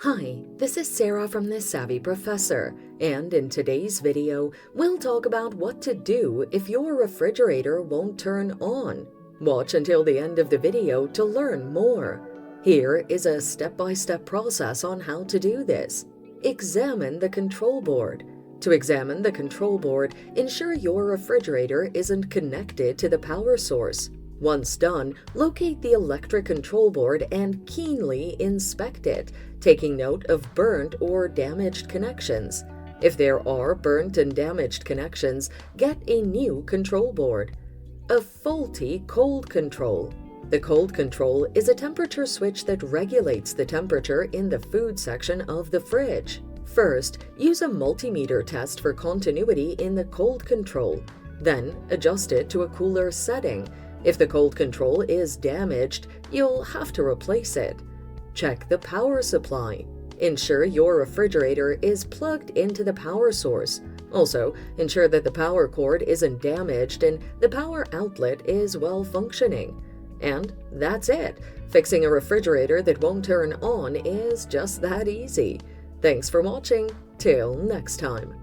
Hi, this is Sarah from The Savvy Professor, and in today's video, we'll talk about what to do if your refrigerator won't turn on. Watch until the end of the video to learn more. Here is a step-by-step process on how to do this. Examine the control board. To examine the control board, ensure your refrigerator isn't connected to the power source. Once done, locate the electric control board and keenly inspect it, taking note of burnt or damaged connections. If there are burnt and damaged connections, get a new control board. A faulty cold control. The cold control is a temperature switch that regulates the temperature in the food section of the fridge. First, use a multimeter test for continuity in the cold control. Then, adjust it to a cooler setting. If the cold control is damaged, you'll have to replace it. Check the power supply. Ensure your refrigerator is plugged into the power source. Also, ensure that the power cord isn't damaged and the power outlet is well functioning. And that's it. Fixing a refrigerator that won't turn on is just that easy. Thanks for watching. Till next time.